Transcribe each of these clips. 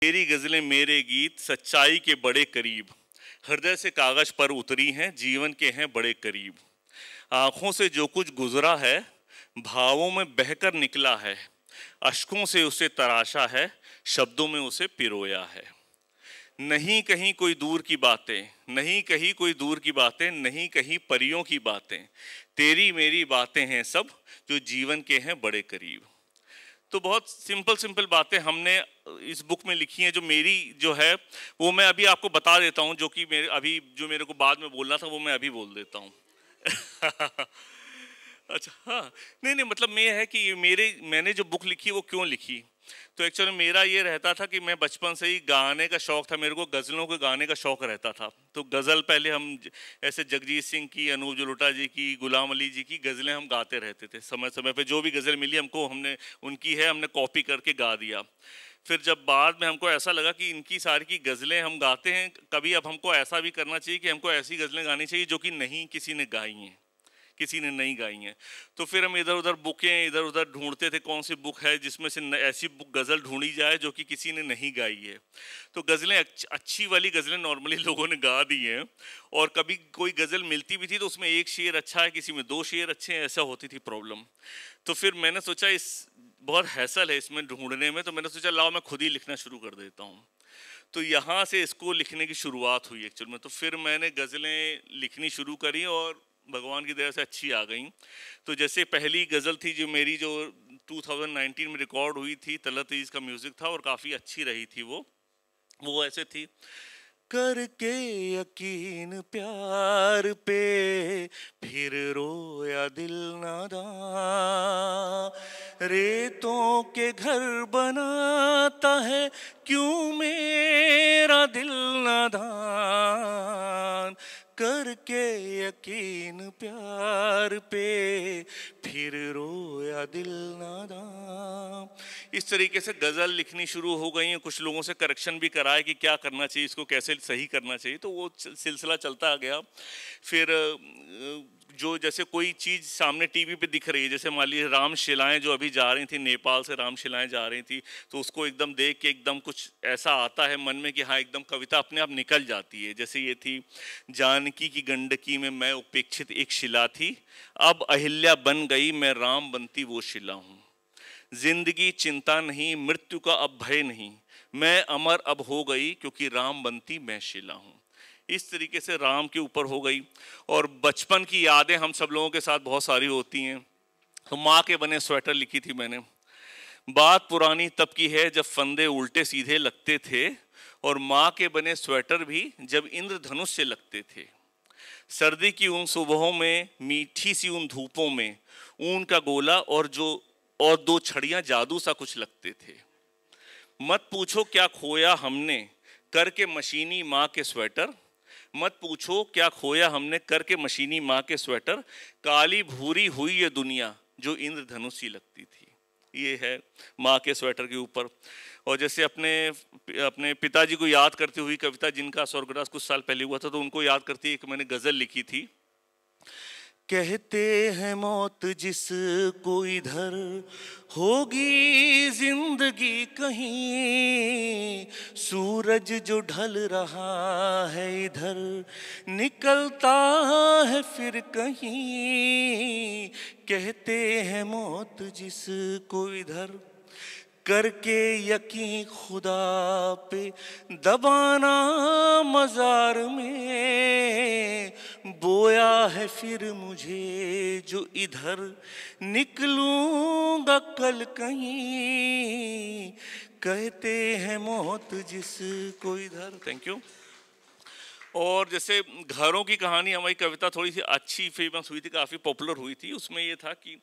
तेरी गजलें मेरे गीत सच्चाई के बड़े करीब, हृदय से कागज पर उतरी हैं, जीवन के हैं बड़े करीब। आंखों से जो कुछ गुजरा है भावों में बहकर निकला है, अश्कों से उसे तराशा है, शब्दों में उसे पिरोया है। नहीं कहीं कोई दूर की बातें, नहीं कहीं कोई दूर की बातें, नहीं कहीं परियों की बातें, तेरी मेरी बातें हैं सब जो जीवन के हैं बड़े करीब। तो बहुत सिंपल सिंपल बातें हमने इस बुक में लिखी हैं, जो मेरी जो है वो मैं अभी आपको बता देता हूँ, जो कि मेरे अभी जो मेरे को बाद में बोलना था वो मैं अभी बोल देता हूँ। अच्छा, हाँ, नहीं नहीं, मतलब मैं है कि मैंने जो बुक लिखी वो क्यों लिखी, तो एक्चुअली मेरा ये रहता था कि मैं बचपन से ही गाने का शौक था, मेरे को गज़लों को गाने का शौक रहता था। तो गज़ल पहले हम ऐसे जगजीत सिंह की, अनूप जलोटा जी की, गुलाम अली जी की गज़लें हम गाते रहते थे। समय समय पे जो भी गज़ल मिली हमको, हमने उनकी है हमने कॉपी करके गा दिया। फिर जब बाद में हमको ऐसा लगा कि इनकी सारी की गज़लें हम गाते हैं, कभी अब हमको ऐसा भी करना चाहिए कि हमको ऐसी गज़लें गानी चाहिए जो कि नहीं किसी ने गाई हैं, किसी ने नहीं गाई हैं। तो फिर हम इधर उधर बुकें इधर उधर ढूंढते थे, कौन सी बुक है जिसमें से ऐसी बुक गज़ल ढूंढी जाए जो कि किसी ने नहीं गाई है। तो गज़लें अच्छी वाली गज़लें नॉर्मली लोगों ने गा दी हैं, और कभी कोई गज़ल मिलती भी थी तो उसमें एक शेर अच्छा है, किसी में दो शेर अच्छे हैं, ऐसा होती थी प्रॉब्लम। तो फिर मैंने सोचा इस बहुत हैसल है इसमें ढूंढने में, तो मैंने सोचा लाओ मैं खुद ही लिखना शुरू कर देता हूँ। तो यहाँ से इसको लिखने की शुरुआत हुई एक्चुअल में। तो फिर मैंने गज़लें लिखनी शुरू करी और भगवान की दया से अच्छी आ गई। तो जैसे पहली गज़ल थी जो मेरी, जो 2019 में रिकॉर्ड हुई थी, तलत ईज़ का म्यूज़िक था और काफ़ी अच्छी रही थी वो ऐसे थी। करके यकीन प्यार पे फिर रोया दिल नादान, रेतों के घर बनाता है क्यों मेरा दिल नादान, करके यकीन प्यार पे फिर रोया दिल नादान। इस तरीके से गज़ल लिखनी शुरू हो गई है। कुछ लोगों से करेक्शन भी कराया कि क्या करना चाहिए, इसको कैसे सही करना चाहिए, तो वो सिलसिला चलता गया। फिर जो जैसे कोई चीज़ सामने टीवी पे दिख रही है, जैसे मान लीजिए रामशिलाएँ जो अभी जा रही थी, नेपाल से रामशिलाएँ जा रही थी, तो उसको एकदम देख के एकदम कुछ ऐसा आता है मन में कि हाँ एकदम कविता अपने आप निकल जाती है। जैसे ये थी, जानकी की गंडकी में मैं उपेक्षित एक शिला थी, अब अहिल्या बन गई मैं राम बनती वो शिला हूँ, जिंदगी चिंता नहीं मृत्यु का अब भय नहीं, मैं अमर अब हो गई क्योंकि राम बनती मैं शिला हूँ। इस तरीके से राम के ऊपर हो गई। और बचपन की यादें हम सब लोगों के साथ बहुत सारी होती हैं। तो माँ के बने स्वेटर लिखी थी मैंने। बात पुरानी तब की है जब फंदे उल्टे सीधे लगते थे, और माँ के बने स्वेटर भी जब इंद्रधनुष से लगते थे। सर्दी की उन सुबहों में, मीठी सी उन धूपों में, ऊन का गोला और दो छड़ियां जादू सा कुछ लगते थे। मत पूछो क्या खोया हमने करके मशीनी माँ के स्वेटर, मत पूछो क्या खोया हमने करके मशीनी माँ के स्वेटर, काली भूरी हुई ये दुनिया जो इंद्रधनुष सी लगती थी। ये है माँ के स्वेटर के ऊपर। और जैसे अपने पिताजी को याद करती हुई कविता, जिनका स्वर्गवास कुछ साल पहले हुआ था, तो उनको याद करती एक मैंने गज़ल लिखी थी। कहते हैं मौत जिसको इधर होगी जिंदगी कहीं, सूरज जो ढल रहा है इधर निकलता है फिर कहीं, कहते हैं मौत जिसको इधर करके यकीन खुदा पे दबाना मजार में, बोया है फिर मुझे जो इधर निकलूंगा कल कहीं, कहते हैं मौत जिसको इधर। Thank you. और जैसे घरों की कहानी, हमारी कविता थोड़ी सी अच्छी फेमस हुई थी, काफ़ी पॉपुलर हुई थी। उसमें ये था कि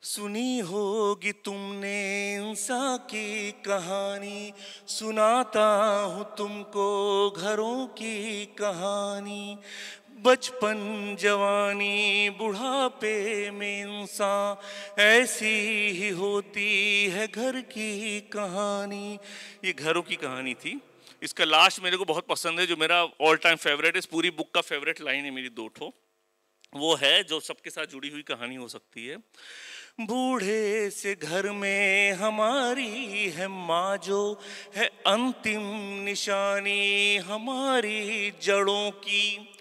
सुनी होगी तुमने इंसान की कहानी, सुनाता हूँ तुमको घरों की कहानी, बचपन जवानी बुढ़ापे में इंसान ऐसी ही होती है घर की कहानी। ये घरों की कहानी थी। इसका लास्ट मेरे को बहुत पसंद है, जो मेरा ऑल टाइम फेवरेट है, इस पूरी बुक का फेवरेट लाइन है मेरी दो ठो। वो है जो सबके साथ जुड़ी हुई कहानी हो सकती है। बूढ़े से घर में हमारी है माँ जो है अंतिम निशानी हमारी जड़ों की।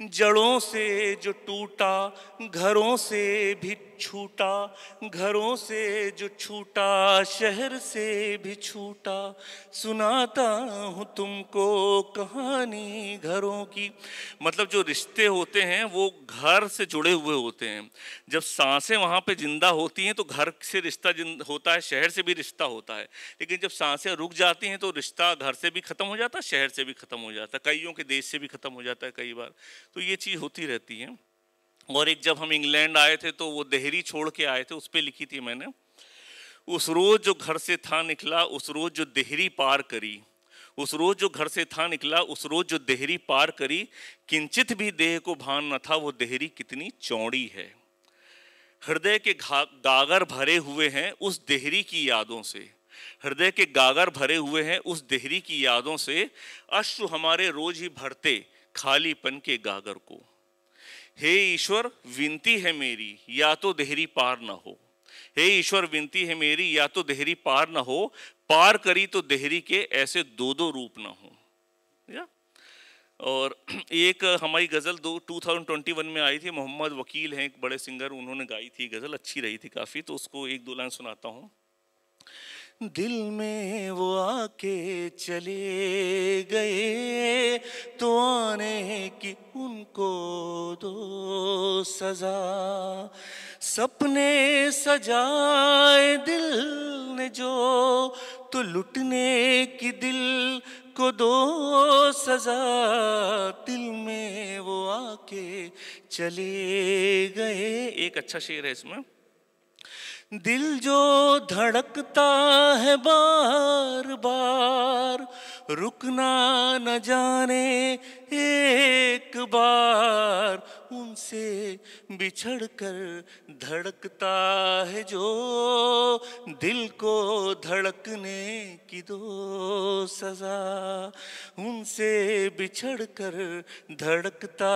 जड़ों से जो टूटा घरों से भी छूटा, घरों से जो छूटा शहर से भी छूटा। सुनाता हूँ तुमको कहानी घरों की। मतलब जो रिश्ते होते हैं वो घर से जुड़े हुए होते हैं। जब सांसें वहाँ पे जिंदा होती हैं तो घर से रिश्ता होता है, शहर से भी रिश्ता होता है। लेकिन जब सांसें रुक जाती हैं तो रिश्ता घर से भी ख़त्म हो जाता है, शहर से भी ख़त्म हो जाता है, कईयों के देश से भी ख़त्म हो जाता है कई बार। तो ये चीज़ होती रहती है। और एक जब हम इंग्लैंड आए थे तो वो देहरी छोड़ के आए थे, उस पर लिखी थी मैंने, उस रोज़ जो घर से था निकला उस रोज़ जो देहरी पार करी, उस रोज़ जो घर से था निकला उस रोज़ जो देहरी पार करी, किंचित भी देह को भान न था वो देहरी कितनी चौड़ी है। हृदय के गागर भरे हुए हैं उस देहरी की यादों से, हृदय के गागर भरे हुए हैं उस देहरी की यादों से, अश्रु हमारे रोज ही भरते खालीपन के गागर को। हे ईश्वर विनती है मेरी या तो देहरी पार न हो, हे ईश्वर विनती है मेरी या तो देहरी पार न हो, पार करी तो देहरी के ऐसे दो दो रूप न हो। या और एक हमारी गज़ल 2021 में आई थी, मोहम्मद वकील हैं एक बड़े सिंगर, उन्होंने गाई थी गज़ल, अच्छी रही थी काफ़ी, तो उसको एक दो लाइन सुनाता हूँ। दिल में वो आके चले गए तो आने की उनको दो सजा, सपने सजाए दिल ने जो तो लुटने की दिल को दो सजा, दिल में वो आके चले गए। एक अच्छा शेर है इसमें, दिल जो धड़कता है बार बार रुकना न जाने एक बार, उनसे बिछड़ कर धड़कता है जो दिल को धड़कने की दो सजा, उनसे बिछड़ कर धड़कता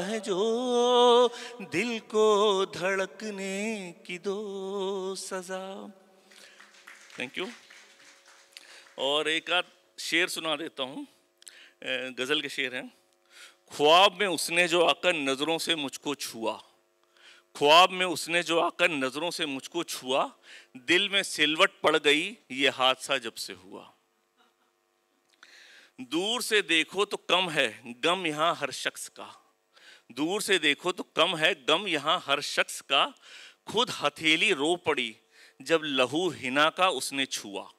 है जो दिल को धड़कने की दो सजा। Thank you. और एक आध शेर सुना देता हूँ, गज़ल के शेर हैं। ख्वाब में उसने जो आकर नज़रों से मुझको छुआ, ख्वाब में उसने जो आकर नज़रों से मुझको छुआ, दिल में सिलवट पड़ गई ये हादसा जब से हुआ। दूर से देखो तो कम है गम यहाँ हर शख्स का, दूर से देखो तो कम है गम यहाँ हर शख्स का, खुद हथेली रो पड़ी जब लहू हिना का उसने छुआ,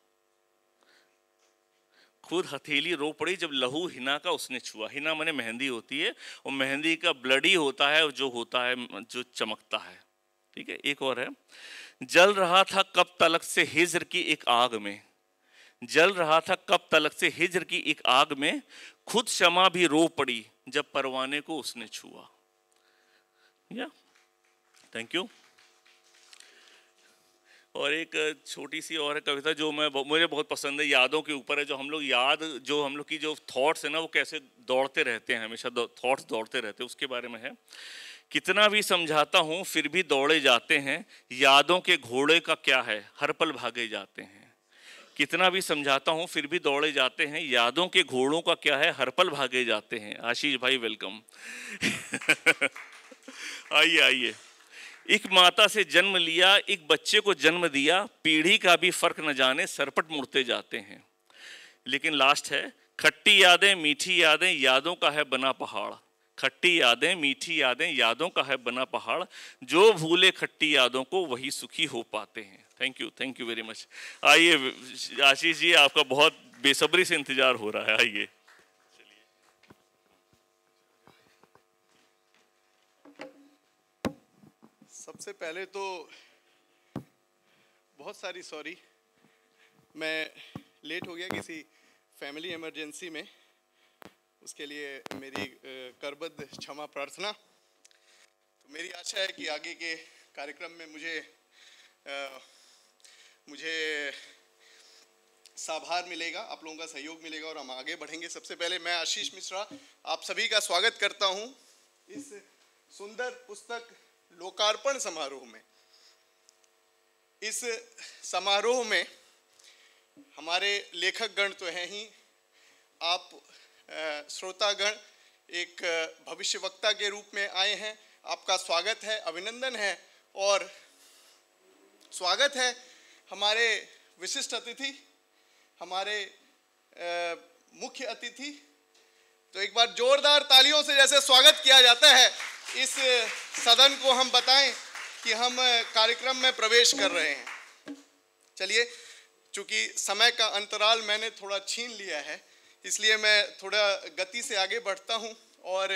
खुद हथेली रो पड़ी जब लहू हिना का उसने छुआ। हिना माने मेहंदी होती है, और मेहंदी का ब्लड ही होता है जो होता है जो चमकता है। ठीक है, एक और है, जल रहा था कब तलक से हिज्र की एक आग में, जल रहा था कब तलक से हिज्र की एक आग में, खुद शमा भी रो पड़ी जब परवाने को उसने छुआ। या थैंक यू। और एक छोटी सी और कविता जो मुझे बहुत पसंद है, यादों के ऊपर है, जो हम लोग जो हम लोग की जो थॉट्स है ना वो कैसे दौड़ते रहते हैं, हमेशा थॉट्स दौड़ते रहते हैं, उसके बारे में है। कितना भी समझाता हूँ फिर भी दौड़े जाते हैं, यादों के घोड़े का क्या है हर पल भागे जाते हैं। कितना भी समझाता हूँ फिर भी दौड़े जाते हैं, यादों के घोड़ों का क्या है हर पल भागे जाते हैं। आशीष भाई वेलकम। आइए आइए। एक माता से जन्म लिया एक बच्चे को जन्म दिया, पीढ़ी का भी फर्क न जाने सरपट मुड़ते जाते हैं। लेकिन लास्ट है, खट्टी यादें मीठी यादें यादों का है बना पहाड़, खट्टी यादें मीठी यादें यादों का है बना पहाड़, जो भूले खट्टी यादों को वही सुखी हो पाते हैं। Thank you very much. आइए आशीष जी, आपका बहुत बेसब्री से इंतजार हो रहा है, आइए। सबसे पहले तो बहुत सारी सॉरी, मैं लेट हो गया किसी फैमिली इमरजेंसी में, उसके लिए मेरी करबद्ध क्षमा प्रार्थना। तो मेरी आशा है कि आगे के कार्यक्रम में मुझे साभार मिलेगा, आप लोगों का सहयोग मिलेगा और हम आगे बढ़ेंगे। सबसे पहले मैं आशीष मिश्रा आप सभी का स्वागत करता हूं इस सुंदर पुस्तक लोकार्पण समारोह में। इस समारोह में हमारे लेखक गण तो हैं ही, आप श्रोतागण एक भविष्य वक्ता के रूप में आए हैं। आपका स्वागत है, अभिनंदन है और स्वागत है हमारे विशिष्ट अतिथि, हमारे मुख्य अतिथि। तो एक बार जोरदार तालियों से जैसे स्वागत किया जाता है इस सदन को, हम बताएं कि हम कार्यक्रम में प्रवेश कर रहे हैं। चलिए, चूंकि समय का अंतराल मैंने थोड़ा छीन लिया है, इसलिए मैं थोड़ा गति से आगे बढ़ता हूं और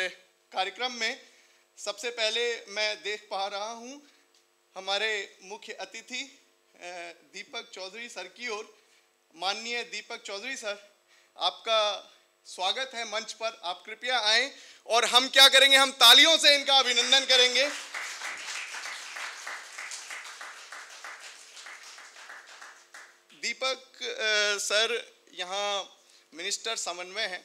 कार्यक्रम में सबसे पहले मैं देख पा रहा हूं हमारे मुख्य अतिथि दीपक चौधरी सर की ओर। माननीय दीपक चौधरी सर, आपका स्वागत है मंच पर। आप कृपया आएं और हम क्या करेंगे, हम तालियों से इनका अभिनंदन करेंगे। दीपक सर यहाँ मिनिस्टर समन्वय हैं,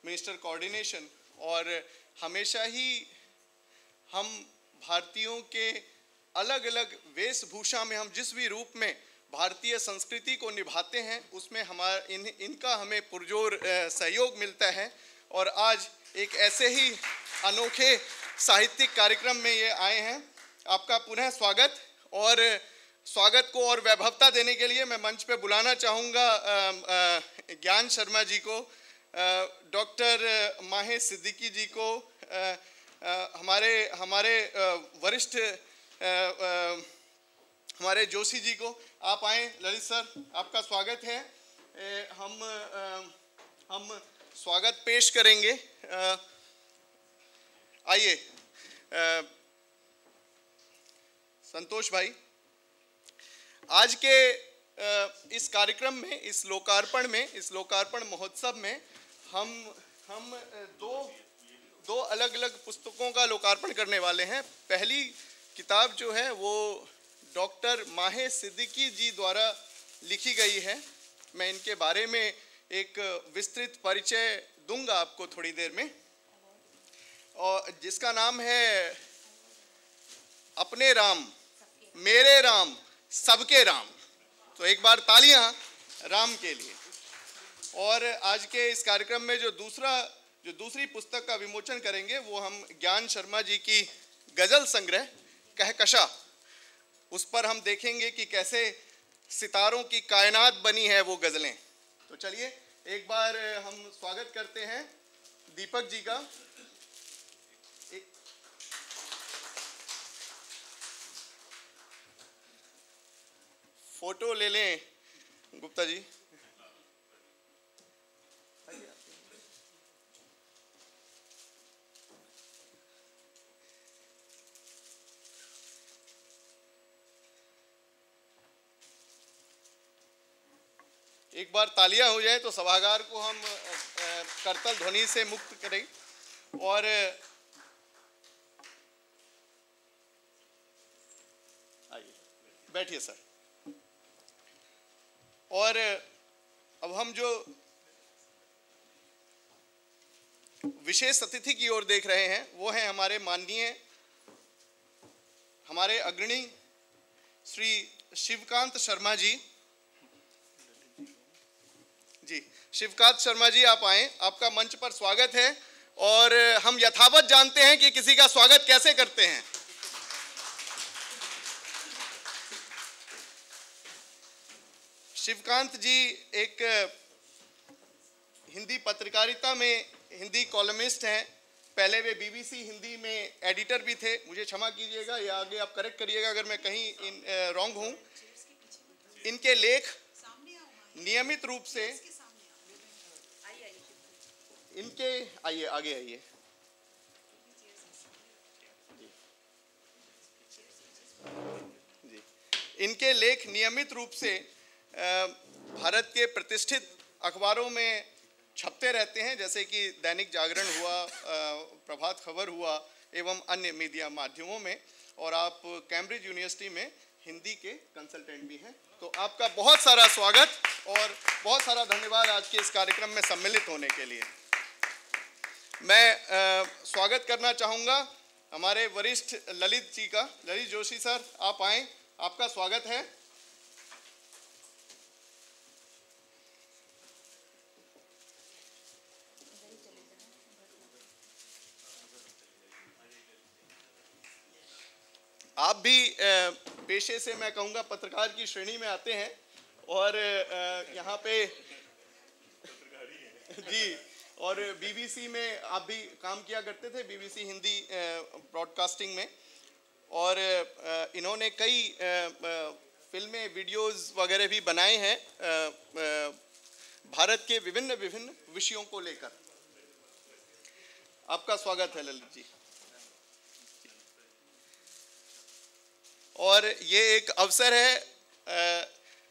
मिनिस्टर कोऑर्डिनेशन, और हमेशा ही हम भारतीयों के अलग अलग वेशभूषा में, हम जिस भी रूप में भारतीय संस्कृति को निभाते हैं उसमें इनका हमें पुरजोर सहयोग मिलता है। और आज एक ऐसे ही अनोखे साहित्यिक कार्यक्रम में ये आए हैं। आपका पुनः स्वागत, और स्वागत को और वैभवता देने के लिए मैं मंच पे बुलाना चाहूँगा ज्ञान शर्मा जी को, डॉक्टर माहे सिद्दीकी जी को, हमारे वरिष्ठ हमारे जोशी जी को। आप आए ललित सर, आपका स्वागत है। हम स्वागत पेश करेंगे। आइए संतोष भाई, आज के इस कार्यक्रम में, इस लोकार्पण महोत्सव में हम दो अलग अलग पुस्तकों का लोकार्पण करने वाले हैं। पहली किताब जो है वो डॉक्टर माहे सिद्दीकी जी द्वारा लिखी गई है। मैं इनके बारे में एक विस्तृत परिचय दूंगा आपको थोड़ी देर में, और जिसका नाम है अपने राम, मेरे राम, सबके राम। तो एक बार तालियां राम के लिए। और आज के इस कार्यक्रम में जो दूसरी पुस्तक का विमोचन करेंगे वो हम ज्ञान शर्मा जी की गजल संग्रह कहकशा, उस पर हम देखेंगे कि कैसे सितारों की कायनात बनी है वो गजलें। तो चलिए एक बार हम स्वागत करते हैं दीपक जी का। फोटो ले लें गुप्ता जी। एक बार तालियां हो जाए तो सभागार को हम करतल ध्वनि से मुक्त करें। और आइए बैठिए सर। और अब हम जो विशेष अतिथि की ओर देख रहे हैं वो हैं हमारे अग्रणी श्री शिवकांत शर्मा जी। शिवकांत शर्मा जी आप आए, आपका मंच पर स्वागत है। और हम यथावत जानते हैं कि किसी का स्वागत कैसे करते हैं। शिवकांत जी एक हिंदी पत्रकारिता में हिंदी कॉलमिस्ट हैं। पहले वे बीबीसी हिंदी में एडिटर भी थे। मुझे क्षमा कीजिएगा या आगे आप करेक्ट करिएगा अगर मैं कहीं रॉन्ग हूं। इनके लेख नियमित रूप से आइए आगे आइए जी। इनके लेख नियमित रूप से भारत के प्रतिष्ठित अखबारों में छपते रहते हैं, जैसे कि दैनिक जागरण हुआ, प्रभात खबर हुआ एवं अन्य मीडिया माध्यमों में। और आप कैम्ब्रिज यूनिवर्सिटी में हिंदी के कंसल्टेंट भी हैं। तो आपका बहुत सारा स्वागत और बहुत सारा धन्यवाद आज के इस कार्यक्रम में सम्मिलित होने के लिए। मैं स्वागत करना चाहूँगा हमारे वरिष्ठ ललित जी का। ललित जोशी सर आप आएँ आपका स्वागत है। आप भी पेशे से मैं कहूँगा पत्रकार की श्रेणी में आते हैं और यहाँ पे जी, और बीबीसी में आप भी काम किया करते थे, बीबीसी हिंदी ब्रॉडकास्टिंग में, और इन्होंने कई फिल्में, वीडियोस वगैरह भी बनाए हैं भारत के विभिन्न विभिन्न विषयों को लेकर। आपका स्वागत है ललित जी। और ये एक अवसर है,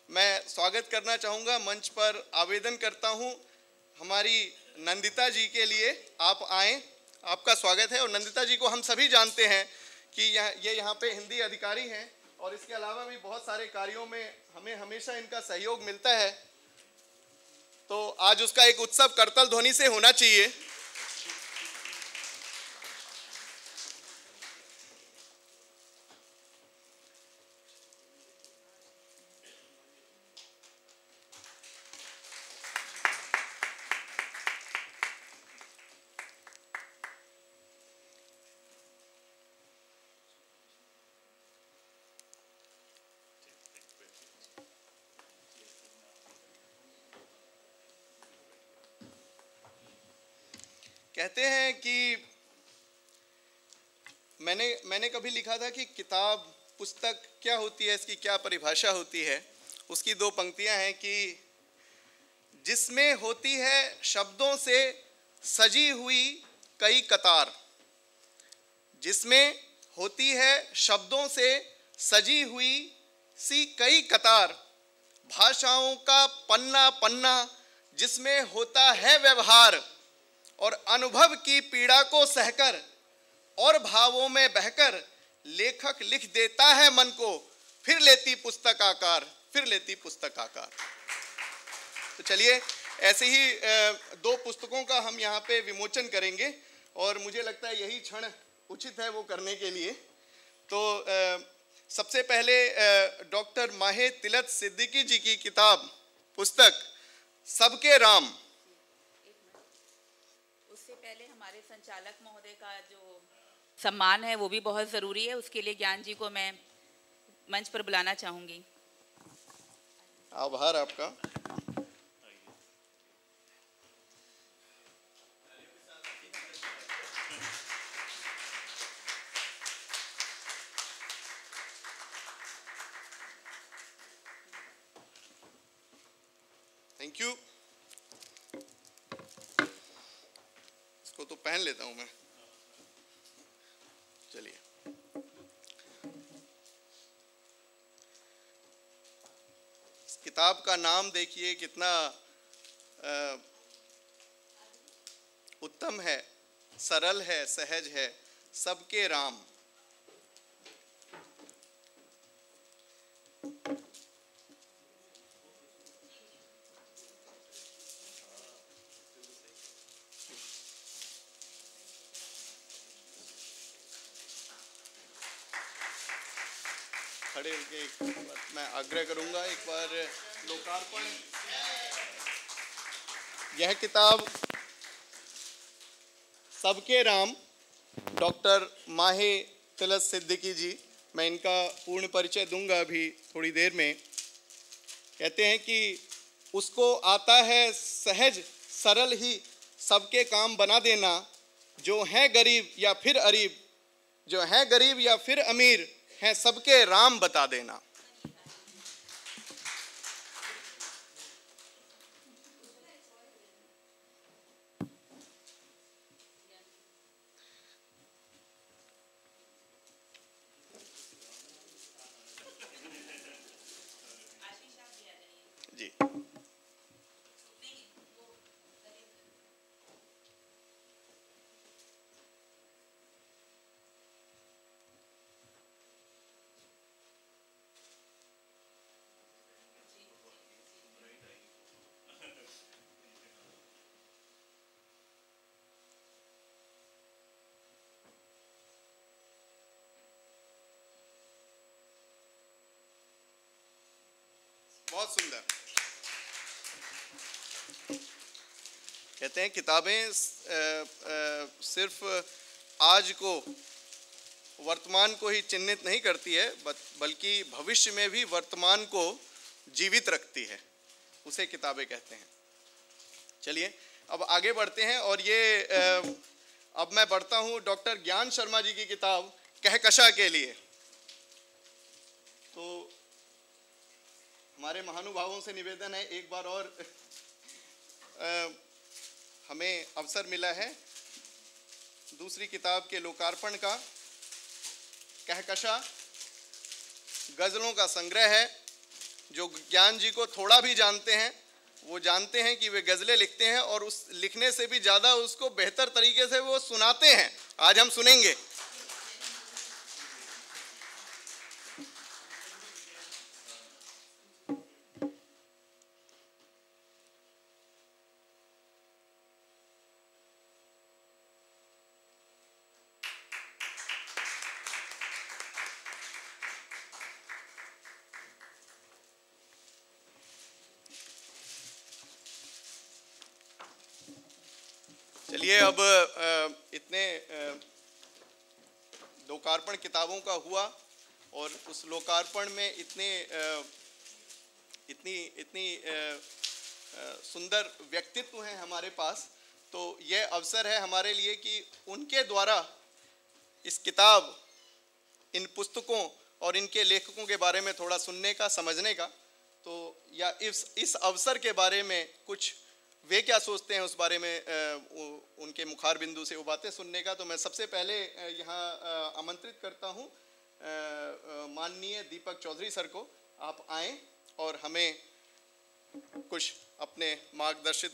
मैं स्वागत करना चाहूँगा, मंच पर आवेदन करता हूँ हमारी नंदिता जी के लिए, आप आएँ, आपका स्वागत है। और नंदिता जी को हम सभी जानते हैं कि ये यहाँ पे हिंदी अधिकारी हैं और इसके अलावा भी बहुत सारे कार्यों में हमें हमेशा इनका सहयोग मिलता है, तो आज उसका एक उत्सव करतल ध्वनि से होना चाहिए। कहते हैं कि मैंने कभी लिखा था कि किताब, पुस्तक क्या होती है, इसकी क्या परिभाषा होती है। उसकी दो पंक्तियां हैं कि जिसमें होती है शब्दों से सजी हुई कई कतार, जिसमें होती है शब्दों से सजी हुई सी कई कतार, भाषाओं का पन्ना पन्ना जिसमें होता है व्यवहार, और अनुभव की पीड़ा को सहकर और भावों में बहकर लेखक लिख देता है मन को, फिर लेती पुस्तक आकार, फिर लेती पुस्तक आकार। तो चलिए, ऐसे ही दो पुस्तकों का हम यहाँ पे विमोचन करेंगे और मुझे लगता है यही क्षण उचित है वो करने के लिए। तो सबसे पहले डॉक्टर माहे तिलक सिद्दीकी जी की किताब, पुस्तक सबके राम। उससे पहले हमारे संचालक महोदय का जो सम्मान है वो भी बहुत ज़रूरी है, उसके लिए ज्ञान जी को मैं मंच पर बुलाना चाहूँगी। आभार आपका। Thank you. इसको तो पहन लेता हूं मैं। चलिए, इस किताब का नाम देखिए कितना उत्तम है, सरल है, सहज है, सबके राम। खड़े होके मैं आग्रह करूंगा एक बार लोकार्पण। यह किताब सबके राम, डॉक्टर माहे तिलक सिद्दीकी जी, मैं इनका पूर्ण परिचय दूंगा अभी थोड़ी देर में। कहते हैं कि उसको आता है सहज सरल ही सबके काम बना देना, जो है गरीब या फिर अरीब, जो है गरीब या फिर अमीर, हैं सबके राम बता देना। जी, बहुत सुंदर। कहते हैं किताबें सिर्फ आज को, वर्तमान को ही चिन्हित नहीं करती है, बल्कि भविष्य में भी वर्तमान को जीवित रखती है, उसे किताबें कहते हैं। चलिए अब आगे बढ़ते हैं, और ये अब मैं बढ़ता हूँ डॉक्टर ज्ञान शर्मा जी की किताब कहकशा के लिए। तो हमारे महानुभावों से निवेदन है, एक बार और हमें अवसर मिला है दूसरी किताब के लोकार्पण का। कहकशा गज़लों का संग्रह है। जो ज्ञान जी को थोड़ा भी जानते हैं वो जानते हैं कि वे गज़लें लिखते हैं, और उस लिखने से भी ज़्यादा उसको बेहतर तरीके से वो सुनाते हैं। आज हम सुनेंगे। चलिए अब इतने लोकार्पण किताबों का हुआ, और उस लोकार्पण में इतनी सुंदर व्यक्तित्व हैं हमारे पास। तो यह अवसर है हमारे लिए कि उनके द्वारा इस किताब, इन पुस्तकों और इनके लेखकों के बारे में थोड़ा सुनने का, समझने का, तो या इस अवसर के बारे में कुछ वे क्या सोचते हैं उस बारे में उनके मुखार बिंदु से वो बातें सुनने का। तो मैं सबसे पहले यहाँ आमंत्रित करता हूँ माननीय दीपक चौधरी सर को। आप आएँ और हमें कुछ अपने मार्गदर्शित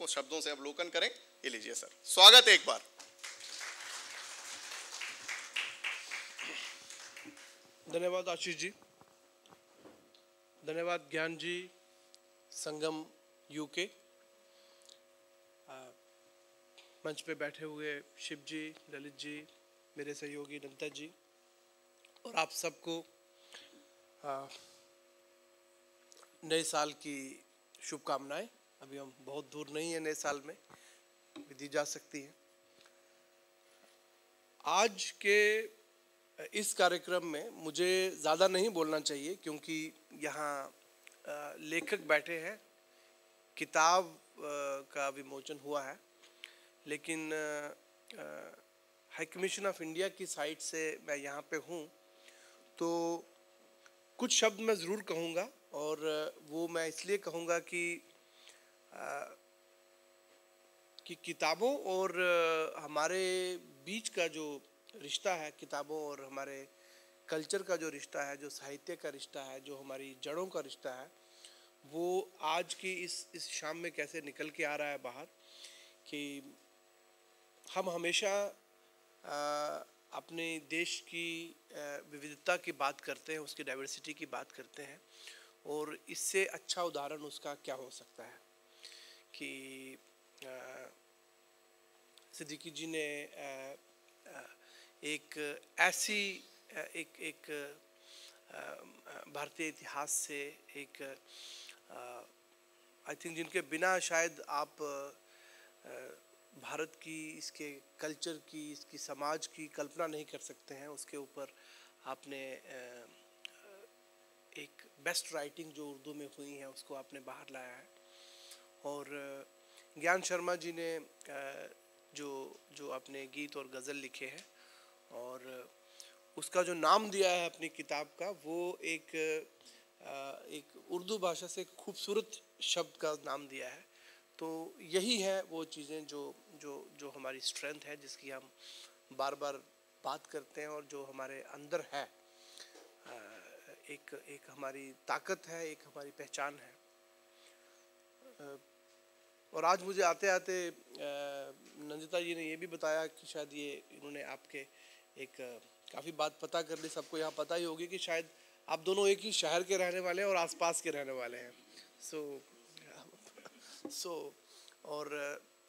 शब्दों से अवलोकन करें। ये लीजिए सर, स्वागत एक बार। धन्यवाद आशीष जी, धन्यवाद ज्ञान जी, संगम यूके, मंच पे बैठे हुए शिव जी, ललित जी, मेरे सहयोगी नंता जी, और आप सबको नए साल की शुभकामनाएं। अभी हम बहुत दूर नहीं है, नए साल में भी दी जा सकती है। आज के इस कार्यक्रम में मुझे ज़्यादा नहीं बोलना चाहिए, क्योंकि यहाँ लेखक बैठे हैं, किताब का विमोचन हुआ है, लेकिन हाई कमीशन ऑफ इंडिया की साइट से मैं यहाँ पे हूँ, तो कुछ शब्द मैं ज़रूर कहूँगा, और वो मैं इसलिए कहूँगा कि किताबों और हमारे बीच का जो रिश्ता है, किताबों और हमारे कल्चर का जो रिश्ता है, जो साहित्य का रिश्ता है, जो हमारी जड़ों का रिश्ता है, वो आज की इस शाम में कैसे निकल के आ रहा है बाहर। कि हम हमेशा अपने देश की विविधता की बात करते हैं, उसकी डाइवर्सिटी की बात करते हैं, और इससे अच्छा उदाहरण उसका क्या हो सकता है कि सिद्दीकी जी ने एक ऐसी एक भारतीय इतिहास से एक आई थिंक जिनके बिना शायद आप भारत की, इसके कल्चर की, इसकी समाज की कल्पना नहीं कर सकते हैं। उसके ऊपर आपने एक बेस्ट राइटिंग जो उर्दू में हुई है उसको आपने बाहर लाया है। और ज्ञान शर्मा जी ने जो अपने गीत और गज़ल लिखे हैं, और उसका जो नाम दिया है अपनी किताब का, वो एक उर्दू भाषा से खूबसूरत शब्द का नाम दिया है। तो यही है वो चीज़ें जो हमारी स्ट्रेंथ है, जिसकी हम बार बार बात करते हैं, और जो हमारे अंदर है, एक हमारी ताकत है, एक हमारी पहचान है। और आज मुझे आते आते नंदिता जी ने ये भी बताया कि शायद ये इन्होंने आपके एक काफ़ी बात पता कर ली। सबको यहाँ पता ही होगी कि शायद आप दोनों एक ही शहर के रहने वाले हैं और आसपास के रहने वाले हैं।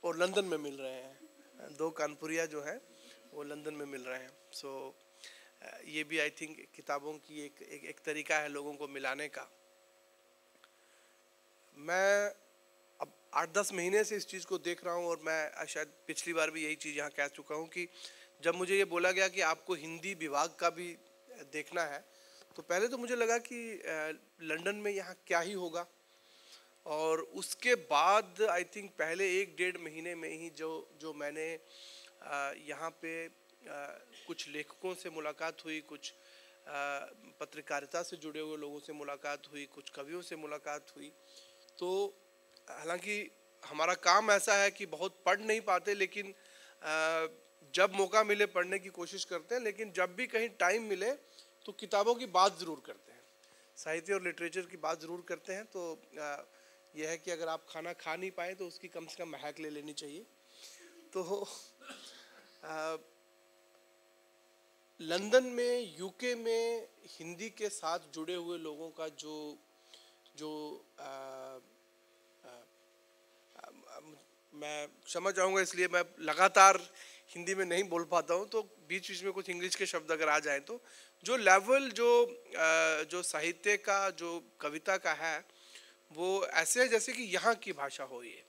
और लंदन में मिल रहे हैं, दो कानपुरिया जो हैं वो लंदन में मिल रहे हैं। ये भी आई थिंक किताबों की एक तरीका है लोगों को मिलाने का। मैं अब 8-10 महीने से इस चीज़ को देख रहा हूँ, और मैं शायद पिछली बार भी यही चीज़ यहाँ कह चुका हूँ कि जब मुझे ये बोला गया कि आपको हिंदी विभाग का भी देखना है, तो पहले तो मुझे लगा कि लंदन में यहाँ क्या ही होगा, और उसके बाद आई थिंक पहले 1-1.5 महीने में ही जो मैंने यहाँ पे कुछ लेखकों से मुलाकात हुई, कुछ पत्रकारिता से जुड़े हुए लोगों से मुलाकात हुई, कुछ कवियों से मुलाकात हुई। तो हालांकि हमारा काम ऐसा है कि बहुत पढ़ नहीं पाते, लेकिन जब मौका मिले पढ़ने की कोशिश करते हैं, लेकिन जब भी कहीं टाइम मिले तो किताबों की बात ज़रूर करते हैं, साहित्य और लिटरेचर की बात ज़रूर करते हैं। तो यह है कि अगर आप खाना खा नहीं पाए तो उसकी कम से कम महक ले लेनी चाहिए। तो लंदन में, यूके में हिंदी के साथ जुड़े हुए लोगों का जो मैं क्षमा चाहूँगा, इसलिए मैं लगातार हिंदी में नहीं बोल पाता हूँ, तो बीच बीच में कुछ इंग्लिश के शब्द अगर आ जाएं, तो जो लेवल जो साहित्य का, जो कविता का है, वो ऐसे है जैसे कि यहाँ की भाषा हो ये।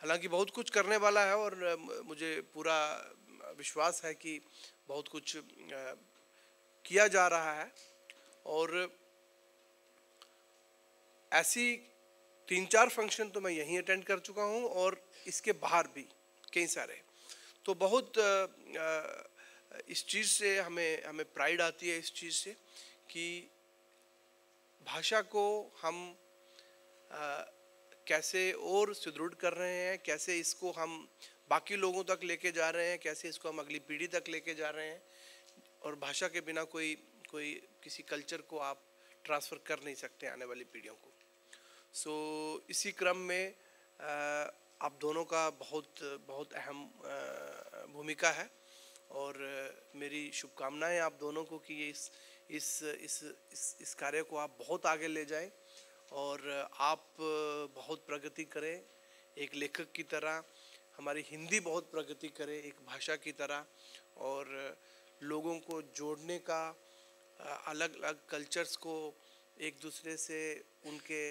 हालांकि बहुत कुछ करने वाला है, और मुझे पूरा विश्वास है कि बहुत कुछ किया जा रहा है, और ऐसी 3-4 फंक्शन तो मैं यहीं अटेंड कर चुका हूँ, और इसके बाहर भी कई सारे। तो बहुत इस चीज़ से हमें प्राइड आती है, इस चीज़ से कि भाषा को हम कैसे और सुदृढ़ कर रहे हैं, कैसे इसको हम बाकी लोगों तक लेके जा रहे हैं, कैसे इसको हम अगली पीढ़ी तक लेके जा रहे हैं। और भाषा के बिना कोई किसी कल्चर को आप ट्रांसफ़र कर नहीं सकते आने वाली पीढ़ियों को। सो इसी क्रम में आप दोनों का बहुत अहम भूमिका है, और मेरी शुभकामनाएं आप दोनों को कि ये इस कार्य को आप बहुत आगे ले जाएं, और आप बहुत प्रगति करें एक लेखक की तरह, हमारी हिंदी बहुत प्रगति करे एक भाषा की तरह, और लोगों को जोड़ने का, अलग अलग कल्चर्स को एक दूसरे से उनके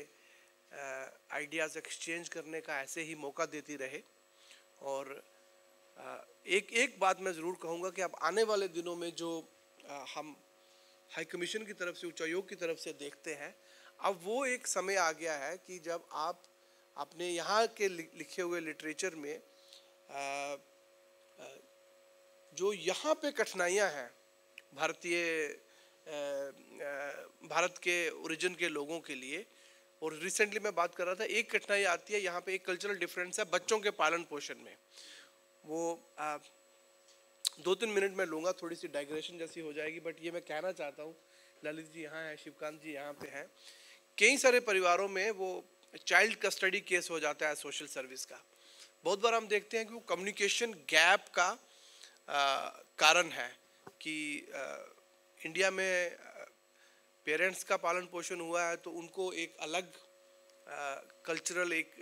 आइडियाज़ एक्सचेंज करने का ऐसे ही मौका देती रहे। और एक बात मैं ज़रूर कहूँगा कि अब आने वाले दिनों में जो हम हाई कमीशन की तरफ से, उच्चायोग की तरफ से देखते हैं, अब वो एक समय आ गया है कि जब आप अपने यहाँ के लिखे हुए लिटरेचर में जो यहाँ पे कठिनाइयाँ हैं भारत के ओरिजिन के लोगों के लिए, और रिसेंटली मैं बात कर रहा था, एक कठिनाई आती है यहाँ पे, एक कल्चरल डिफरेंस है बच्चों के पालन पोषण में। वो 2-3 मिनट में लूँगा, थोड़ी सी डाइग्रेशन जैसी हो जाएगी, बट ये मैं कहना चाहता हूँ, ललित जी यहाँ हैं, शिवकांत जी यहाँ पे हैं, कई सारे परिवारों में वो चाइल्ड कस्टडी केस हो जाता है सोशल सर्विस का। बहुत बार हम देखते हैं कि वो कम्युनिकेशन गैप का कारण है कि इंडिया में पेरेंट्स का पालन पोषण हुआ है तो उनको एक अलग कल्चरल एक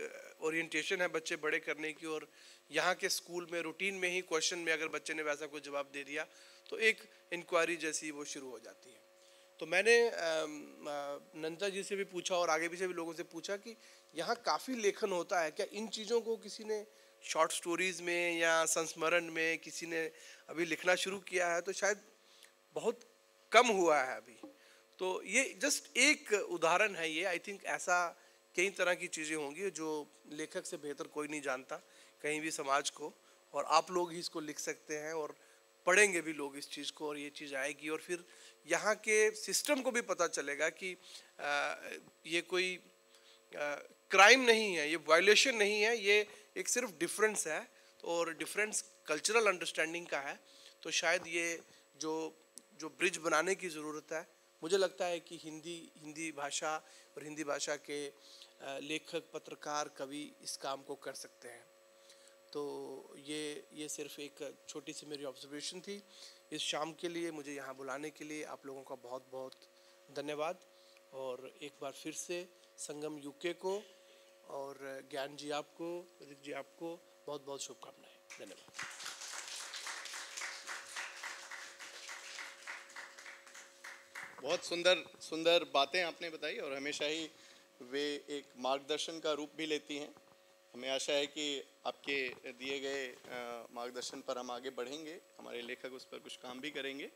ओरिएंटेशन है बच्चे बड़े करने की, और यहाँ के स्कूल में रूटीन में ही क्वेश्चन में अगर बच्चे ने वैसा कोई जवाब दे दिया तो एक इंक्वायरी जैसी वो शुरू हो जाती है। तो मैंने नंदा जी से भी पूछा और आगे भी से भी लोगों से पूछा कि यहाँ काफ़ी लेखन होता है क्या, इन चीज़ों को किसी ने शॉर्ट स्टोरीज़ में या संस्मरण में किसी ने अभी लिखना शुरू किया है? तो शायद बहुत कम हुआ है अभी। तो ये जस्ट एक उदाहरण है ये। आई थिंक ऐसा कई तरह की चीज़ें होंगी जो लेखक से बेहतर कोई नहीं जानता कहीं भी समाज को, और आप लोग ही इसको लिख सकते हैं और पढ़ेंगे भी लोग इस चीज़ को, और ये चीज़ आएगी और फिर यहाँ के सिस्टम को भी पता चलेगा कि ये कोई क्राइम नहीं है, ये वायलेशन नहीं है, ये एक सिर्फ डिफरेंस है और डिफरेंस कल्चरल अंडरस्टैंडिंग का है। तो शायद ये जो ब्रिज बनाने की ज़रूरत है, मुझे लगता है कि हिंदी भाषा और हिंदी भाषा के लेखक, पत्रकार, कवि इस काम को कर सकते हैं। तो ये सिर्फ एक छोटी सी मेरी ऑब्जर्वेशन थी। इस शाम के लिए मुझे यहाँ बुलाने के लिए आप लोगों का बहुत बहुत धन्यवाद, और एक बार फिर से संगम यूके को और ज्ञान जी आपको, ऋतिक जी आपको बहुत बहुत शुभकामनाएं। धन्यवाद। बहुत सुंदर सुंदर बातें आपने बताई और हमेशा ही वे एक मार्गदर्शन का रूप भी लेती हैं। हमें आशा है कि आपके दिए गए मार्गदर्शन पर हम आगे बढ़ेंगे, हमारे लेखक उस पर कुछ काम भी करेंगे।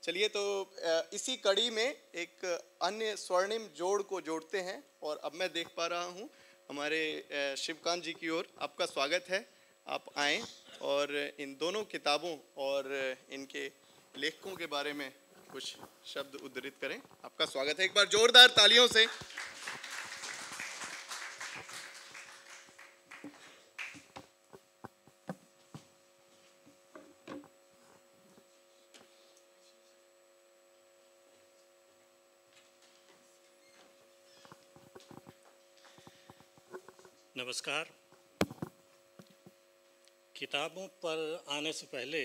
चलिए, तो इसी कड़ी में एक अन्य स्वर्णिम जोड़ को जोड़ते हैं, और अब मैं देख पा रहा हूँ हमारे शिवकांत जी की ओर। आपका स्वागत है, आप आएँ और इन दोनों किताबों और इनके लेखकों के बारे में कुछ शब्द उद्धृत करें। आपका स्वागत है, एक बार जोरदार तालियों से। नमस्कार। किताबों पर आने से पहले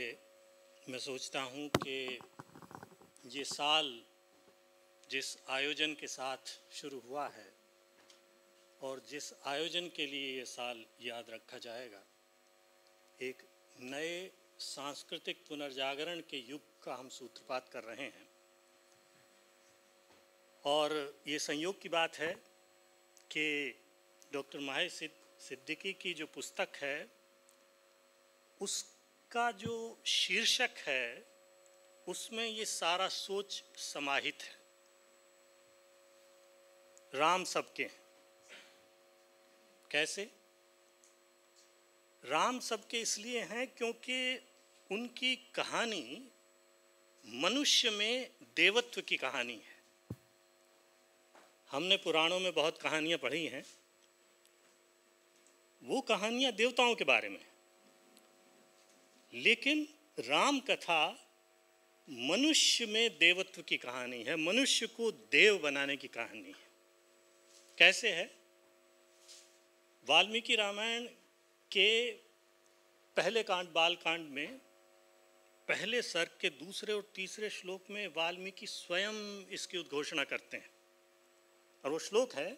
मैं सोचता हूँ कि ये साल जिस आयोजन के साथ शुरू हुआ है और जिस आयोजन के लिए ये साल याद रखा जाएगा, एक नए सांस्कृतिक पुनर्जागरण के युग का हम सूत्रपात कर रहे हैं। और ये संयोग की बात है कि डॉक्टर माहिर सिद्दीकी की जो पुस्तक है उसका जो शीर्षक है उसमें ये सारा सोच समाहित है। राम सबके हैं। कैसे? राम सबके इसलिए हैं क्योंकि उनकी कहानी मनुष्य में देवत्व की कहानी है। हमने पुराणों में बहुत कहानियां पढ़ी हैं, वो कहानियां देवताओं के बारे में, लेकिन राम कथा मनुष्य में देवत्व की कहानी है, मनुष्य को देव बनाने की कहानी है। कैसे है? वाल्मीकि रामायण के पहले कांड बाल कांड में पहले सर्ग के दूसरे और तीसरे श्लोक में वाल्मीकि स्वयं इसकी उद्घोषणा करते हैं। और वो श्लोक है,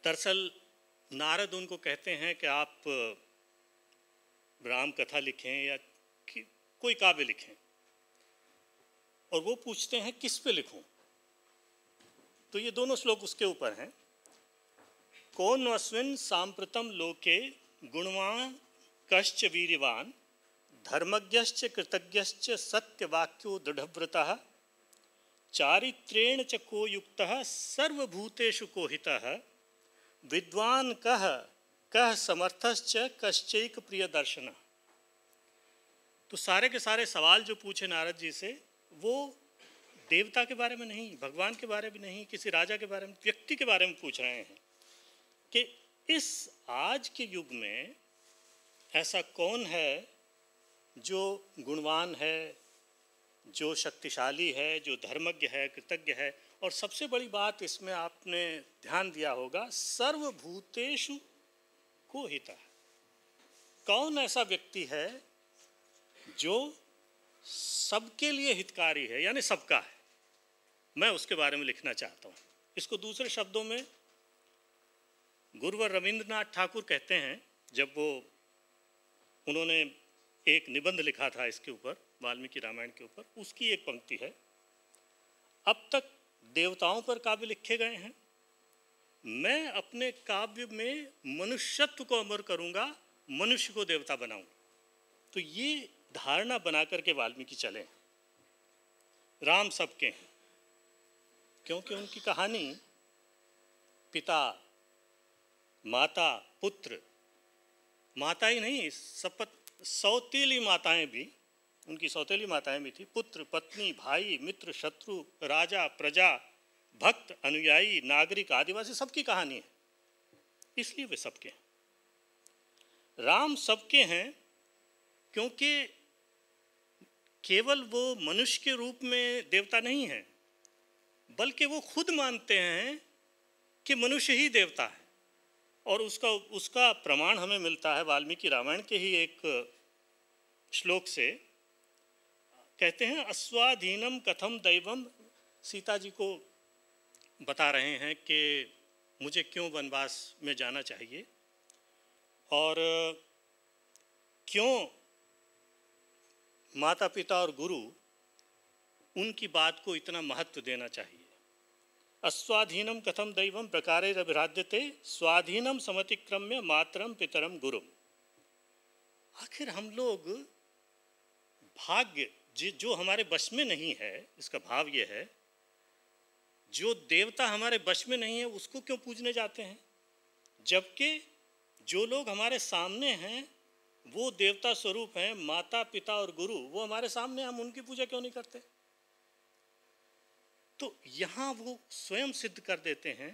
दरअसल नारद उनको कहते हैं कि आप राम कथा लिखें या कोई काव्य लिखें, और वो पूछते हैं किस पे लिखूं। तो ये दोनों श्लोक उसके ऊपर हैं। कौन अस्मिन् सांप्रतम लोके गुणवान कश्च वीर्यवान धर्मज्ञश्च कृतज्ञश्च सत्यवाक्यो दृढ़व्रतः चारित्रेण च को युक्तः सर्वभूतेषु कोहितः विद्वान कह कह समर्थश्च कश्चैक प्रिय दर्शन। तो सारे के सारे सवाल जो पूछे नारद जी से, वो देवता के बारे में नहीं, भगवान के बारे में नहीं, किसी राजा के बारे में, व्यक्ति के बारे में पूछ रहे हैं कि इस आज के युग में ऐसा कौन है जो गुणवान है, जो शक्तिशाली है, जो धर्मज्ञ है, कृतज्ञ है, और सबसे बड़ी बात इसमें आपने ध्यान दिया होगा, सर्वभूतेषु को हिता। कौन ऐसा व्यक्ति है जो सबके लिए हितकारी है, यानी सबका है। मैं उसके बारे में लिखना चाहता हूँ। इसको दूसरे शब्दों में गुरुवर रविंद्रनाथ ठाकुर कहते हैं, जब उन्होंने एक निबंध लिखा था इसके ऊपर, वाल्मीकि रामायण के ऊपर, उसकी एक पंक्ति है, अब तक देवताओं पर काव्य लिखे गए हैं, मैं अपने काव्य में मनुष्यत्व को अमर करूंगा, मनुष्य को देवता बनाऊंगा। तो ये धारणा बना करके वाल्मीकि चले। राम सबके हैं क्योंकि उनकी कहानी पिता, माता, पुत्र, माता ही नहीं, सौतेली माताएं भी, उनकी सौतेली माताएं भी थी, पुत्र, पत्नी, भाई, मित्र, शत्रु, राजा, प्रजा, भक्त, अनुयायी, नागरिक, आदिवासी, सबकी कहानी है। इसलिए वे सबके हैं। राम सबके हैं क्योंकि केवल वो मनुष्य के रूप में देवता नहीं है, बल्कि वो खुद मानते हैं कि मनुष्य ही देवता है। और उसका प्रमाण हमें मिलता है वाल्मीकि रामायण के ही एक श्लोक से। कहते हैं, अस्वाधीनम कथम दैवम, सीता जी को बता रहे हैं कि मुझे क्यों वनवास में जाना चाहिए और क्यों माता पिता और गुरु उनकी बात को इतना महत्व देना चाहिए। अस्वाधीनम कथम दैवम प्रकारेरभिराध्यते स्वाधीनम समतिक्रम्य मातरम पितरम गुरुम। आखिर हम लोग भाग्य जो हमारे वश में नहीं है, इसका भाव ये है, जो देवता हमारे वश में नहीं है उसको क्यों पूजने जाते हैं, जबकि जो लोग हमारे सामने हैं वो देवता स्वरूप हैं, माता पिता और गुरु, वो हमारे सामने, हम उनकी पूजा क्यों नहीं करते। तो यहाँ वो स्वयं सिद्ध कर देते हैं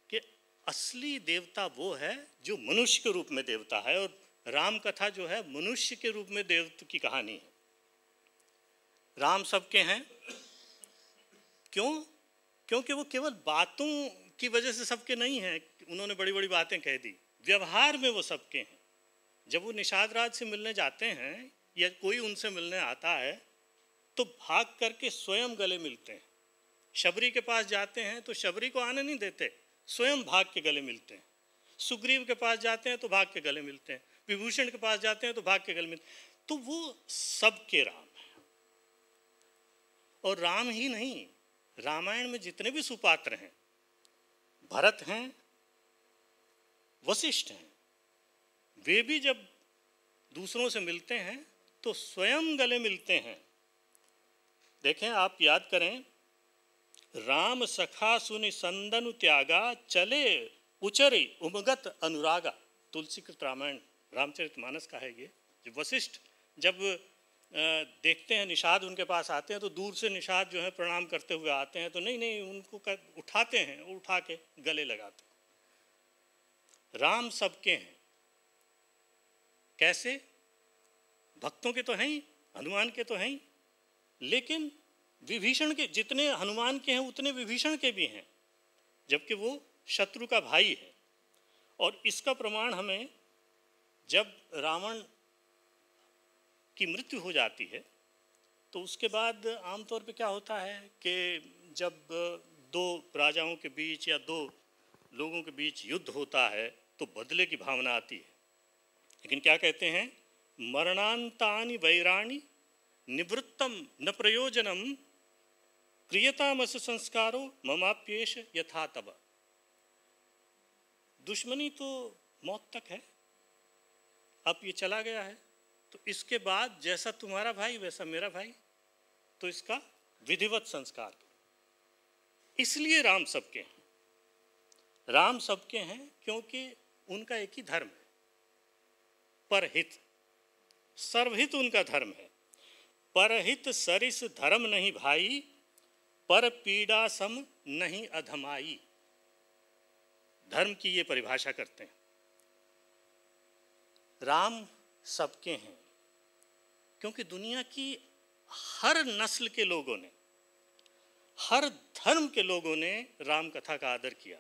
कि असली देवता वो है जो मनुष्य के रूप में देवता है, और राम कथा जो है मनुष्य के रूप में देवता की कहानी है। राम सबके हैं, क्यों? क्योंकि वो केवल बातों की वजह से सबके नहीं हैं, उन्होंने बड़ी बड़ी बातें कह दी, व्यवहार में वो सबके हैं। जब वो निषाद राज से मिलने जाते हैं या कोई उनसे मिलने आता है तो भाग करके स्वयं गले मिलते हैं। शबरी के पास जाते हैं तो शबरी को आने नहीं देते, स्वयं भाग के गले मिलते हैं। सुग्रीव के पास जाते हैं तो भाग के गले मिलते हैं, विभूषण के पास जाते हैं तो भाग के गले मिलते हैं। तो वो सबके राम हैं। और राम ही नहीं, रामायण में जितने भी सुपात्र हैं, भरत हैं, वशिष्ठ हैं, वे भी जब दूसरों से मिलते हैं तो स्वयं गले मिलते हैं। देखें, आप याद करें, राम सखा सुनि संदनु त्यागा चले उचरी उमगत अनुरागा। तुलसीकृत रामायण रामचरितमानस का है ये। जो वशिष्ठ जब देखते हैं निषाद उनके पास आते हैं तो दूर से निषाद जो है प्रणाम करते हुए आते हैं, तो नहीं उनको उठाते हैं, उठा के गले लगाते हैं। राम सबके हैं। कैसे? भक्तों के तो हैं ही, हनुमान के तो हैं ही, लेकिन विभीषण के जितने हनुमान के हैं उतने विभीषण के भी हैं, जबकि वो शत्रु का भाई है। और इसका प्रमाण हमें, जब रावण की मृत्यु हो जाती है तो उसके बाद आमतौर पे क्या होता है कि जब दो राजाओं के बीच या दो लोगों के बीच युद्ध होता है तो बदले की भावना आती है। लेकिन क्या कहते हैं, मरणांतानि वैराणि निवृत्तम न प्रयोजनम क्रियतामस संस्कारो ममाप्येष यथा तब। दुश्मनी तो मौत तक है, अब ये चला गया है तो इसके बाद जैसा तुम्हारा भाई वैसा मेरा भाई, तो इसका विधिवत संस्कार करो। इसलिए राम सबके हैं। राम सबके हैं क्योंकि उनका एक ही धर्म है, परहित, सर्वहित उनका धर्म है। परहित सरिस धर्म नहीं भाई, पर पीड़ा सम नहीं अधमाई। धर्म की ये परिभाषा करते हैं। राम सबके हैं क्योंकि दुनिया की हर नस्ल के लोगों ने, हर धर्म के लोगों ने राम कथा का आदर किया।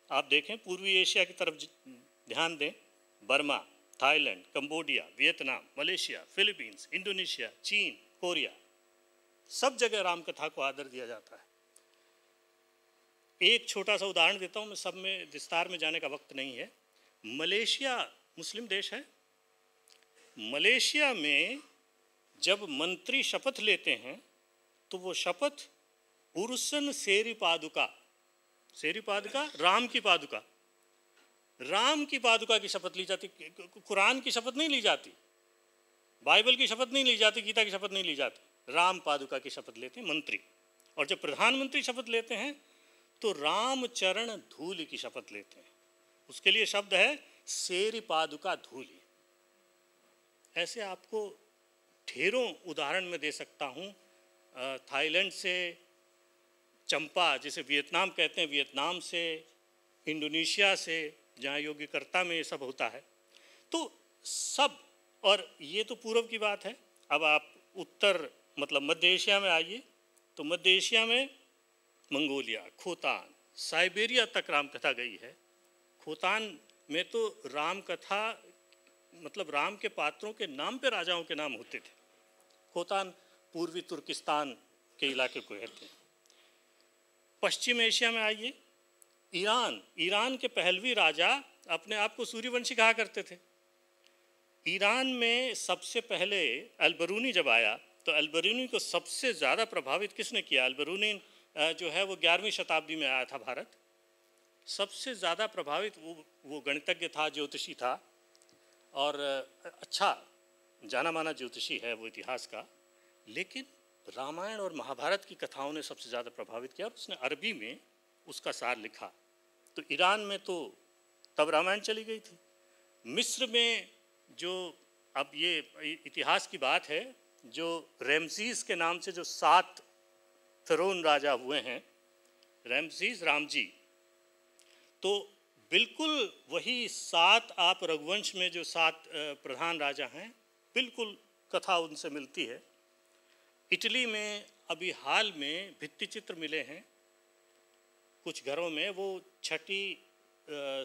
आप देखें, पूर्वी एशिया की तरफ ध्यान दें, Burma, Thailand, Cambodia, Vietnam, Malaysia, Philippines, Indonesia, चीन, कोरिया, सब जगह राम कथा को आदर दिया जाता है। एक छोटा सा उदाहरण देता हूँ, मैं सब में विस्तार में जाने का वक्त नहीं है। मलेशिया मुस्लिम देश है। मलेशिया में जब मंत्री शपथ लेते हैं तो वो शपथ उर्सन सेरी पादुका, सेरी पादुका राम की पादुका, राम की पादुका की शपथ ली जाती। कुरान की शपथ नहीं ली जाती, बाइबल की शपथ नहीं ली जाती, गीता की शपथ नहीं ली जाती, राम पादुका की शपथ लेते हैं मंत्री। और जब प्रधानमंत्री शपथ लेते हैं तो राम चरण धूलि की शपथ लेते हैं। उसके लिए शब्द है सेरी पादुका धूलि। ऐसे आपको ढेरों उदाहरण में दे सकता हूँ। थाईलैंड से चंपा, जिसे वियतनाम कहते हैं, वियतनाम से, इंडोनेशिया से, जहाँ योग्यकर्ता में ये सब होता है, तो सब। और ये तो पूर्व की बात है। अब आप उत्तर मतलब मध्य एशिया में आइए तो मध्य एशिया में मंगोलिया, खोतान, साइबेरिया तक राम कथा गई है। खोतान में तो राम कथा मतलब राम के पात्रों के नाम पे राजाओं के नाम होते थे। खोतान पूर्वी तुर्किस्तान के इलाके को कहते हैं। पश्चिम एशिया में आइए, ईरान, ईरान के पहलवी राजा अपने आप को सूर्यवंशी कहा करते थे। ईरान में सबसे पहले अलबरूनी जब आया तो अलबरूनी को सबसे ज़्यादा प्रभावित किसने किया? अलबरूनी जो है वो 11वीं शताब्दी में आया था भारत। सबसे ज़्यादा प्रभावित वो गणितज्ञ था, ज्योतिषी था, और अच्छा जाना माना ज्योतिषी है वो इतिहास का। लेकिन रामायण और महाभारत की कथाओं ने सबसे ज़्यादा प्रभावित किया और उसने अरबी में उसका सार लिखा। तो ईरान में तो तब रामायण चली गई थी। मिस्र में जो, अब ये इतिहास की बात है, जो रैमसीस के नाम से जो 7 फिरौन राजा हुए हैं, रैमसीस रामजी, तो बिल्कुल वही 7 आप रघुवंश में जो 7 प्रधान राजा हैं, बिल्कुल कथा उनसे मिलती है। इटली में अभी हाल में भित्ति चित्र मिले हैं कुछ घरों में, वो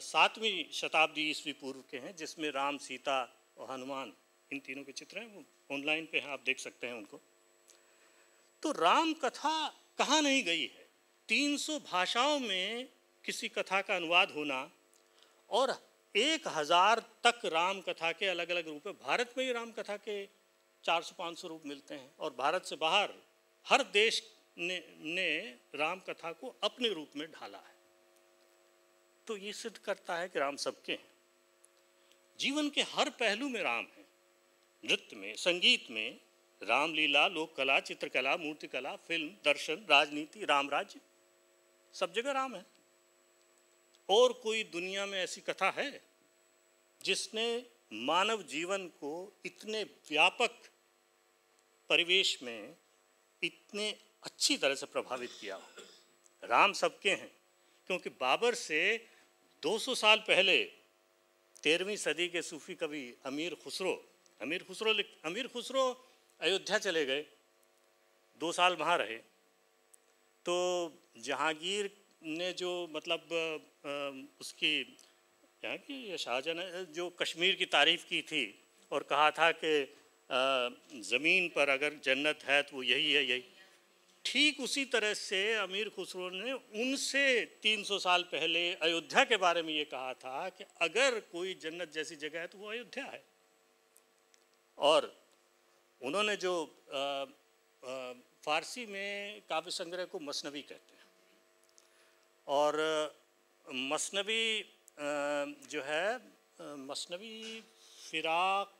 7वीं शताब्दी ईस्वी पूर्व के हैं, जिसमें राम, सीता और हनुमान, इन तीनों के चित्र हैं। वो ऑनलाइन पे हैं, आप देख सकते हैं उनको। तो राम कथा कहाँ नहीं गई है? 300 भाषाओं में किसी कथा का अनुवाद होना और 1000 तक राम कथा के अलग अलग रूप है। भारत में ही राम कथा के 400-500 रूप मिलते हैं और भारत से बाहर हर देश ने राम कथा को अपने रूप में ढाला है। तो ये सिद्ध करता है कि राम सबके हैं। जीवन के हर पहलू में राम है। नृत्य में, संगीत में, रामलीला, लोक कला, चित्रकला, मूर्तिकला, फिल्म, दर्शन, राजनीति, राम राज्य, सब जगह राम है। और कोई दुनिया में ऐसी कथा है जिसने मानव जीवन को इतने व्यापक परिवेश में इतने अच्छी तरह से प्रभावित किया हो? राम सबके हैं, क्योंकि बाबर से 200 साल पहले 13वीं सदी के सूफी कवि अमीर खुसरो अयोध्या चले गए, 2 साल वहाँ रहे। तो जहांगीर ने जो मतलब उसकी यहाँ की शाहजहां ने जो कश्मीर की तारीफ़ की थी और कहा था कि ज़मीन पर अगर जन्नत है तो वो यही है, यही। ठीक उसी तरह से अमीर खुसरो ने उनसे 300 साल पहले अयोध्या के बारे में ये कहा था कि अगर कोई जन्नत जैसी जगह है तो वो अयोध्या है। और उन्होंने जो फारसी में काव्य संग्रह को मसनवी कहते हैं, और मसनवी जो है, मसनवी फिराक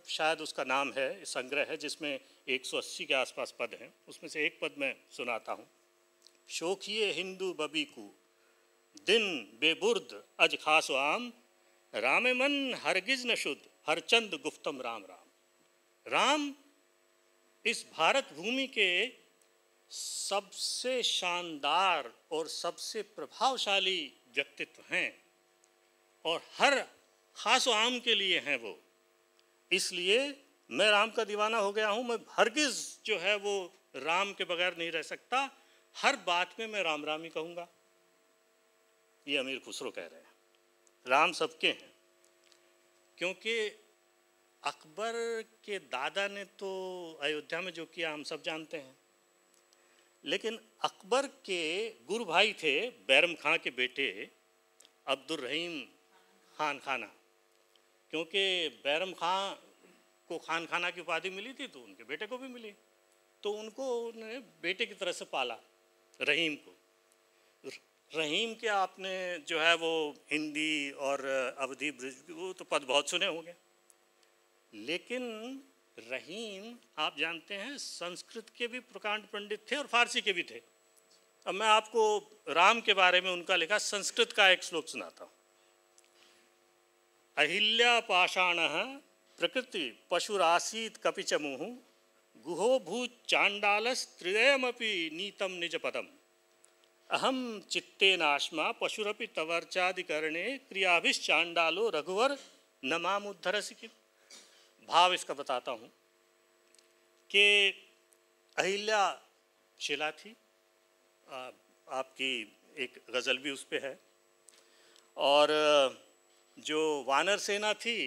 शायद उसका नाम है, संग्रह है जिसमें 180 के आसपास पद हैं। उसमें से एक पद मैं सुनाता हूँ। शोखिए हिंदू बबी को दिन बेबुर्द अज खास आम, राम मन हरगिज न शुद्ध हर चंद गुफ्तम राम राम। राम इस भारत भूमि के सबसे शानदार और सबसे प्रभावशाली व्यक्तित्व हैं और हर खास आम के लिए हैं वो। इसलिए मैं राम का दीवाना हो गया हूँ। मैं हरगिज़ जो है वो राम के बगैर नहीं रह सकता। हर बात में मैं राम राम ही कहूँगा। ये अमीर खुसरो कह रहे हैं। राम सबके हैं, क्योंकि अकबर के दादा ने तो अयोध्या में जो किया हम सब जानते हैं, लेकिन अकबर के गुरु भाई थे बैरम खां के बेटे अब्दुल रहीम खान खाना। क्योंकि बैरम खां को खान खाना की उपाधि मिली थी तो उनके बेटे को भी मिली, तो उनको उन्होंने बेटे की तरह से पाला रहीम को। रहीम के आपने जो है वो हिंदी और अवधी ब्रज वो तो पद बहुत सुने होंगे, लेकिन रहीम आप जानते हैं संस्कृत के भी प्रकांड पंडित थे और फारसी के भी थे। अब मैं आपको राम के बारे में उनका लिखा संस्कृत का एक श्लोक सुनाता हूँ। अहिल्या पाषाणः प्रकृति पशुरासीत कपिचमुः गुहो भूत चांडालस्त्रियमपि नीतम निजपदम अहम चित्तेनाश्मा पशुरपि तवर्चादिकरणे क्रियाभिश्चांडालो रघुवर न मामुद्धरसि किम। भाव इसका बताता हूँ कि अहिल्या शिला थी, आपकी एक गज़ल भी उस पे है, और जो वानर सेना थी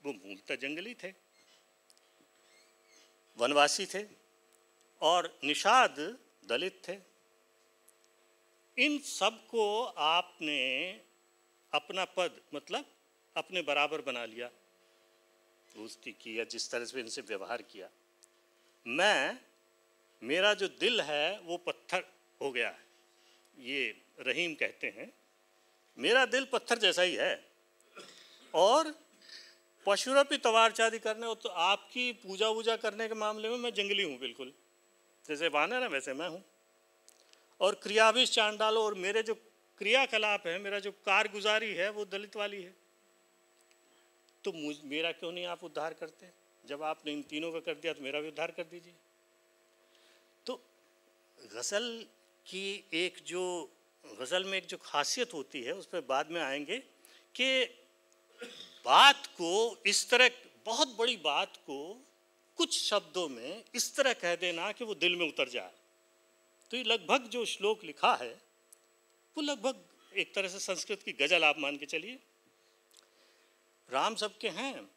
वो मूलतः जंगली थे, वनवासी थे, और निषाद दलित थे। इन सब को आपने अपना पद मतलब अपने बराबर बना लिया, दोस्ती की या जिस तरह से इनसे व्यवहार किया। मैं मेरा जो दिल है वो पत्थर हो गया है, ये रहीम कहते हैं, मेरा दिल पत्थर जैसा ही है। और पशुरपि तवारचादी करने हो तो आपकी पूजा वूजा करने के मामले में मैं जंगली हूँ बिल्कुल, जैसे वानर है वैसे मैं हूँ। और क्रियाभिष चांडालो, और मेरे जो क्रियाकलाप है, मेरा जो कारगुजारी है वो दलित वाली है। तो मेरा क्यों नहीं आप उद्धार करते? जब आपने इन तीनों का कर दिया तो मेरा भी उद्धार कर दीजिए। तो गज़ल की एक जो गज़ल में एक जो खासियत होती है उस पर बाद में आएंगे कि बात को इस तरह, बहुत बड़ी बात को कुछ शब्दों में इस तरह कह देना कि वो दिल में उतर जाए। तो ये लगभग जो श्लोक लिखा है वो लगभग एक तरह से संस्कृत की गज़ल आप मान के चलिए। राम सबके हैं,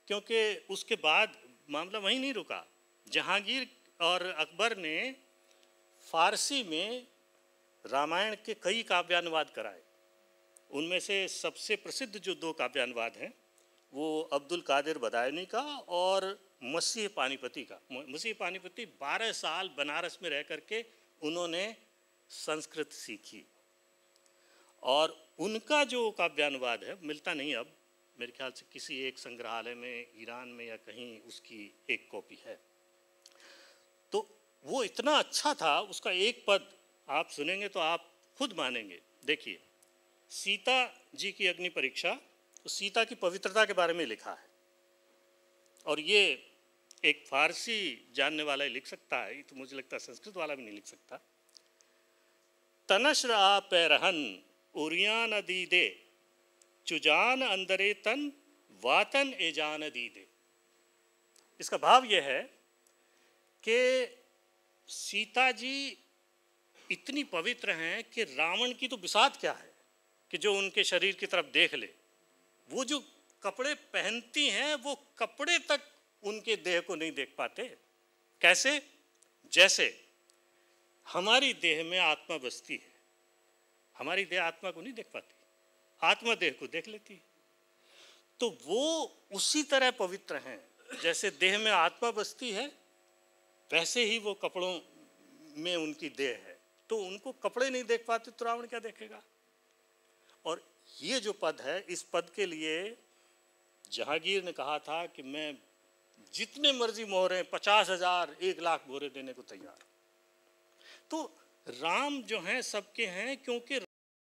क्योंकि उसके बाद मामला वहीं नहीं रुका। जहांगीर और अकबर ने फारसी में रामायण के कई काव्यानुवाद कराए। उनमें से सबसे प्रसिद्ध जो 2 काव्यानुवाद हैं वो अब्दुल कादिर बदायूनी का और मसीह पानीपति का। मसीह पानीपति 12 साल बनारस में रह करके उन्होंने संस्कृत सीखी, और उनका जो काव्यानुवाद है मिलता नहीं अब, मेरे ख्याल से किसी एक संग्रहालय में ईरान में या कहीं उसकी एक कॉपी है। तो वो इतना अच्छा था, उसका एक पद आप सुनेंगे तो आप खुद मानेंगे। देखिए, सीता जी की अग्नि परीक्षा, तो सीता की पवित्रता के बारे में लिखा है, और ये एक फारसी जानने वाला ही लिख सकता है, तो मुझे लगता है संस्कृत वाला भी नहीं लिख सकता। तनश्र आ पैरहन उरियान दीदे चुजान अंदरे तन वातन एजान दीदे। इसका भाव यह है कि सीता जी इतनी पवित्र हैं कि रावण की तो बिसात क्या है कि जो उनके शरीर की तरफ देख ले। वो जो कपड़े पहनती हैं वो कपड़े तक उनके देह को नहीं देख पाते। कैसे? जैसे हमारी देह में आत्मा बसती है, हमारी देह आत्मा को नहीं देख पाती, आत्मा देह को देख लेती है। तो वो उसी तरह पवित्र हैं, जैसे देह में आत्मा बसती है वैसे ही वो कपड़ों में उनकी देह है। तो उनको कपड़े नहीं देख पाते तो रावण क्या देखेगा? और ये जो पद है, इस पद के लिए जहांगीर ने कहा था कि मैं जितने मर्जी मोहरे 50,000 1,00,000 मोहरे देने को तैयार। तो राम जो हैं सबके हैं, क्योंकि